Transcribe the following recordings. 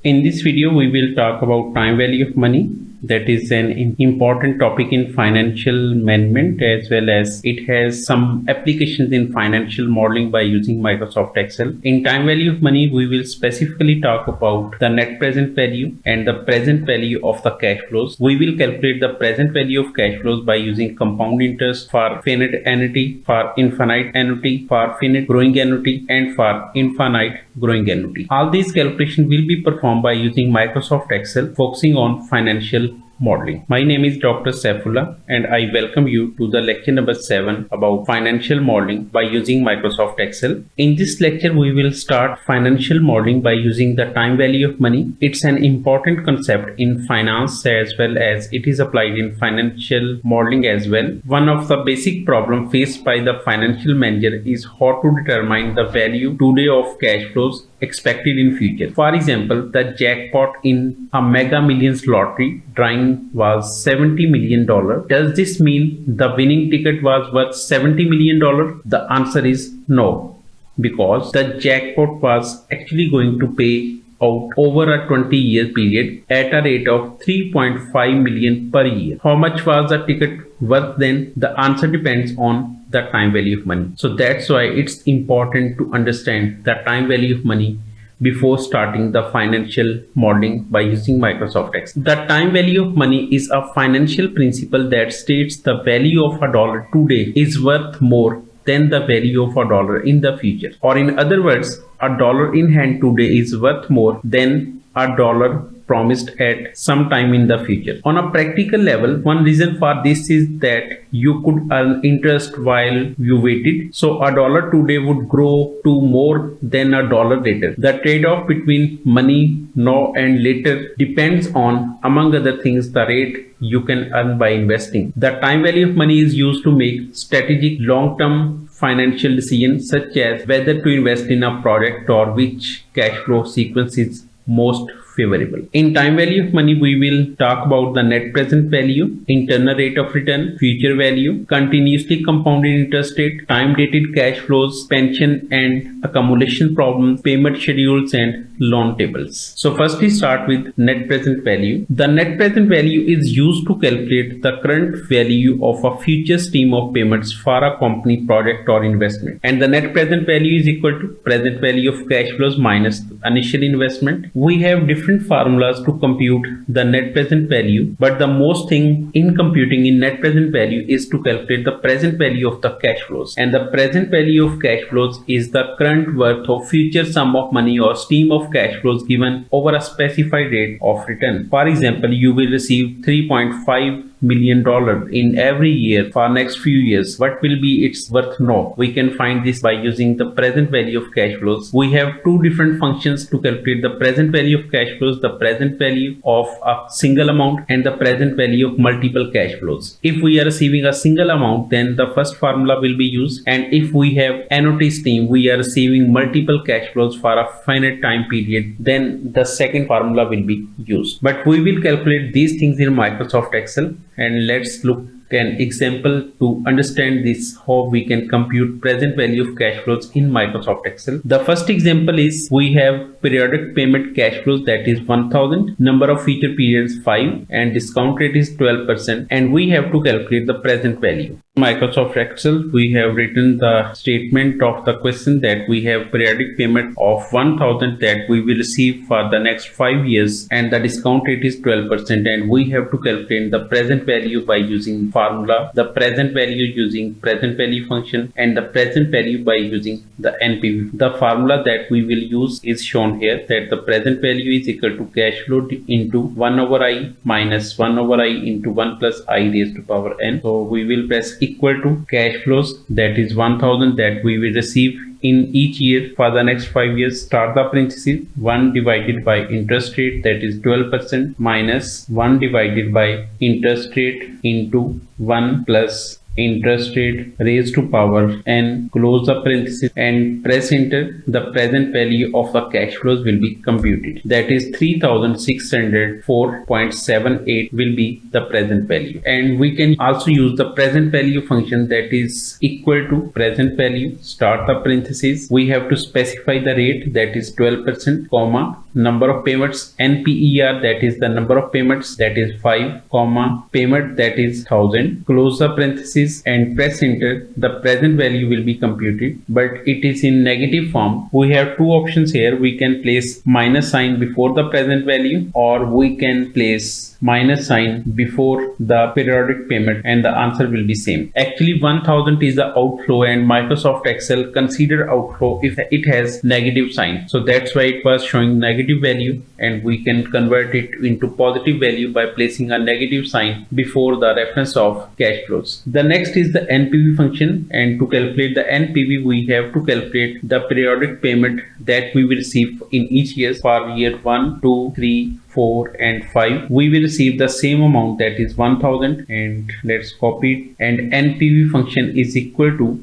In this video, we will talk about time value of money. That is an important topic in financial management, as well as it has some applications in financial modeling by using Microsoft Excel. In time value of money, we will specifically talk about the net present value and the present value of the cash flows. We will calculate the present value of cash flows by using compound interest for finite annuity, for infinite annuity, for finite growing annuity, and for infinite growing annuity. All these calculations will be performed by using Microsoft Excel, focusing on financial modeling. My name is Dr. Saifullah and I welcome you to the lecture number 7 about financial modeling by using Microsoft Excel. In this lecture, we will start financial modeling by using the time value of money. It's an important concept in finance as well as it is applied in financial modeling as well. One of the basic problems faced by the financial manager is how to determine the value today of cash flows expected in future. For example, the jackpot in a Mega Millions lottery drawing was $70 million. Does this mean the winning ticket was worth $70 million? The answer is no, because the jackpot was actually going to pay out over a 20-year period at a rate of 3.5 million per year. How much was the ticket worth then? The answer depends on the time value of money. So that's why it's important to understand the time value of money before starting the financial modeling by using Microsoft Excel. The time value of money is a financial principle that states the value of a dollar today is worth more than the value of a dollar in the future. Or in other words, a dollar in hand today is worth more than a dollar promised at some time in the future. On a practical level, one reason for this is that you could earn interest while you waited. So a dollar today would grow to more than a dollar later. The trade-off between money now and later depends on, among other things, the rate you can earn by investing. The time value of money is used to make strategic long-term financial decisions, such as whether to invest in a project or which cash flow sequence is most favorable. In time value of money, we will talk about the net present value, internal rate of return, future value, continuously compounded interest rate, time dated cash flows, pension and accumulation problems, payment schedules and loan tables. So first we start with net present value. The net present value is used to calculate the current value of a future stream of payments for a company, project or investment. And the net present value is equal to present value of cash flows minus initial investment. We have different formulas to compute the net present value, but the most thing in computing in net present value is to calculate the present value of the cash flows. And the present value of cash flows is the current worth of future sum of money or stream of cash flows given over a specified rate of return. For example, you will receive $3.5 million in every year for next few years. What will be its worth now? We can find this by using the present value of cash flows. We have two different functions to calculate the present value of cash flows: the present value of a single amount and the present value of multiple cash flows. If we are receiving a single amount, then the first formula will be used, and if we have annuity stream, we are receiving multiple cash flows for a finite time period, then the second formula will be used. But we will calculate these things in Microsoft Excel, and let's look an example to understand this, how we can compute present value of cash flows in Microsoft Excel. The first example is we have periodic payment cash flows, that is 1000, number of future periods 5, and discount rate is 12%, and we have to calculate the present value. Microsoft Excel, we have written the statement of the question that we have periodic payment of 1000 that we will receive for the next 5 years, and the discount rate is 12%, and we have to calculate the present value by using formula, the present value using present value function, and the present value by using the NPV. The formula that we will use is shown here, that the present value is equal to cash flow into 1 over I minus 1 over I into 1 plus I raised to power n. So we will press equal to cash flows, that is 1000 that we will receive in each year for the next 5 years, start the parenthesis, 1 divided by interest rate, that is 12%, minus 1 divided by interest rate into 1 plus interest rate raised to power n, close the parenthesis and press enter. The present value of the cash flows will be computed. That is 3604.78 will be the present value. And we can also use the present value function, that is equal to present value, start the parenthesis. We have to specify the rate, that is 12%, comma, number of payments NPER, that is the number of payments, that is 5, comma, payment, that is 1000, close the parenthesis and press enter. The present value will be computed, but it is in negative form. We have two options here. We can place minus sign before the present value, or we can place minus sign before the periodic payment, and the answer will be same. Actually 1000 is the outflow, and Microsoft Excel consider outflow if it has negative sign. So that's why it was showing negative value, and we can convert it into positive value by placing a negative sign before the reference of cash flows. The next is the NPV function, and to calculate the NPV we have to calculate the periodic payment that we will receive in each year. For year 1, 2, 3, 4 and 5 we will receive the same amount, that is 1000, and let's copy it. And NPV function is equal to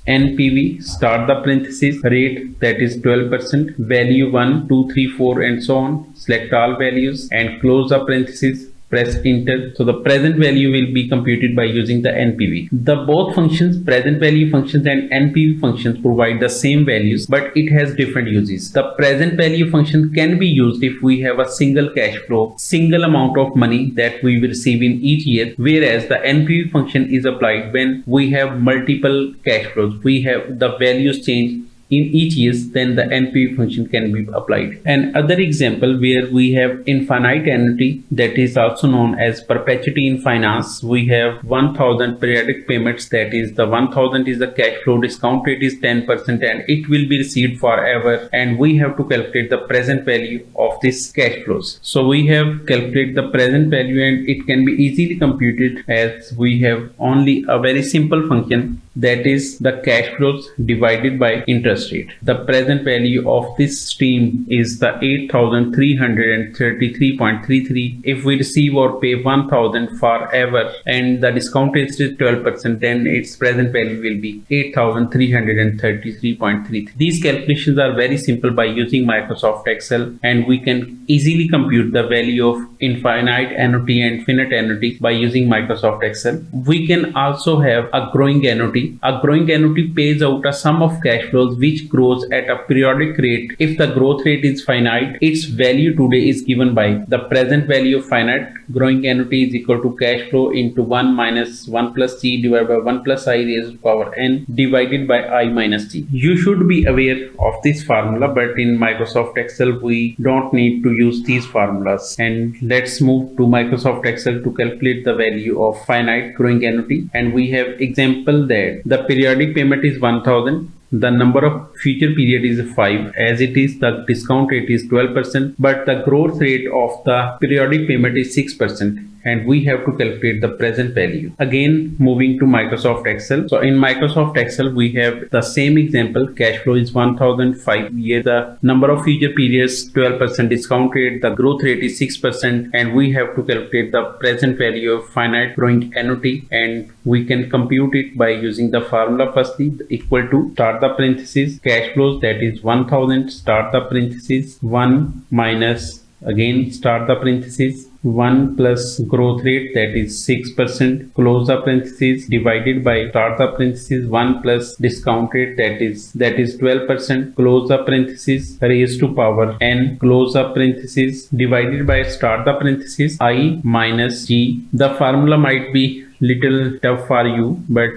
NPV, start the parenthesis, rate, that is 12%, value 1, 2, 3, 4 and so on, select all values and close the parenthesis, press enter. So the present value will be computed by using the NPV. The both functions, present value functions and NPV functions, provide the same values, but it has different uses. The present value function can be used if we have a single cash flow, single amount of money that we will receive in each year, whereas the NPV function is applied when we have multiple cash flows. We have the values change in each year, then the NPV function can be applied. Another example where we have infinite annuity, that is also known as perpetuity in finance. We have 1000 periodic payments, that is the 1000 is the cash flow, discount rate is 10% and it will be received forever, and we have to calculate the present value of this cash flows. So we have calculated the present value, and it can be easily computed as we have only a very simple function, that is the cash flows divided by interest rate. The present value of this stream is the 8333.33. If we receive or pay 1000 forever and the discount rate is 12%, then its present value will be 8333.33. These calculations are very simple by using Microsoft Excel, and we can easily compute the value of infinite annuity and finite annuity by using Microsoft Excel. We can also have a growing annuity. A growing annuity pays out a sum of cash flows which grows at a periodic rate. If the growth rate is finite, its value today is given by the present value of finite growing annuity is equal to cash flow into 1 minus 1 plus c divided by 1 plus I raised to power n divided by I minus g. You should be aware of this formula, but in Microsoft Excel we don't need to use these formulas. And let's move to Microsoft Excel to calculate the value of finite growing annuity. And we have example that the periodic payment is 1000, the number of future period is 5, as it is the discount rate is 12%, but the growth rate of the periodic payment is 6%, and we have to calculate the present value. Again, moving to Microsoft Excel. So in Microsoft Excel we have the same example. Cash flow is 1005 year, the number of future periods 12%, discount rate, the growth rate is 6%, and we have to calculate the present value of finite growing annuity, and we can compute it by using the formula. Firstly, equal to, start the parenthesis, cash flows, that is 1000, start the parenthesis, 1 minus, again start the parenthesis, 1 plus growth rate, that is 6%, close the parenthesis, divided by, start the parenthesis, 1 plus discount rate, that is 12%, close the parenthesis, raised to power n, close the parenthesis, divided by, start the parenthesis, I minus g. The formula might be little tough for you, but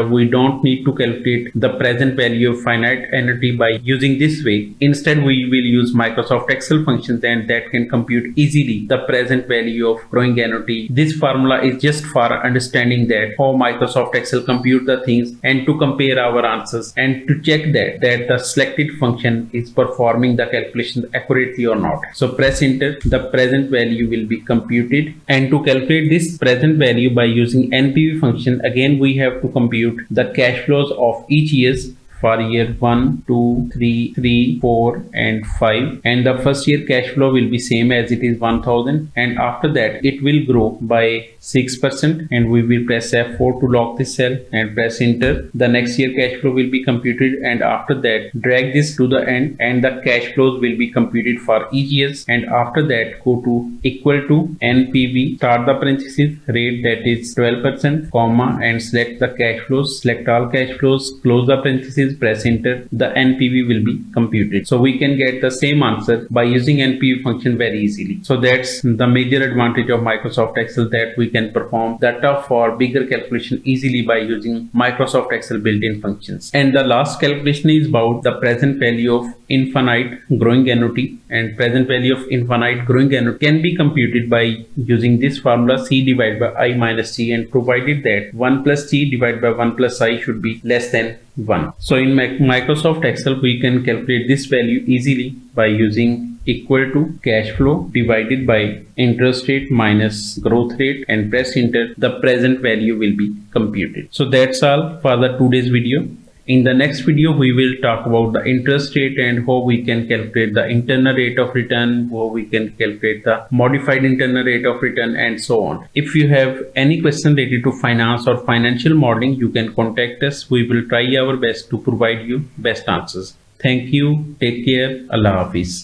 we don't need to calculate the present value of finite annuity by using this way. Instead we will use Microsoft Excel functions, and that can compute easily the present value of growing annuity. This formula is just for understanding that how Microsoft Excel compute the things, and to compare our answers, and to check that the selected function is performing the calculation accurately or not. So press enter, the present value will be computed. And to calculate this present value by using NPV function, again we have to compute the cash flows of each year for year 1, 2, 3, 3, 4 and 5, and the first year cash flow will be same as it is 1000, and after that it will grow by 6%, and we will press F4 to lock this cell and press enter. The next year cash flow will be computed, and after that drag this to the end and the cash flows will be computed for each year, and after that go to equal to NPV, start the parenthesis, rate that is 12%, comma, and select the cash flows, select all cash flows, close the parenthesis, press enter. The NPV will be computed. So we can get the same answer by using NPV function very easily. So that's the major advantage of Microsoft Excel, that we can perform data for bigger calculation easily by using Microsoft Excel built-in functions. And the last calculation is about the present value of infinite growing annuity, and present value of infinite growing annuity can be computed by using this formula C divided by I minus T, and provided that 1 plus T divided by 1 plus I should be less than 1. So in Microsoft Excel we can calculate this value easily by using equal to cash flow divided by interest rate minus growth rate, and press enter. The present value will be computed. So that's all for the today's video. In the next video, we will talk about the interest rate and how we can calculate the internal rate of return, how we can calculate the modified internal rate of return, and so on. If you have any question related to finance or financial modeling, you can contact us. We will try our best to provide you best answers. Thank you. Take care. Allah Hafiz.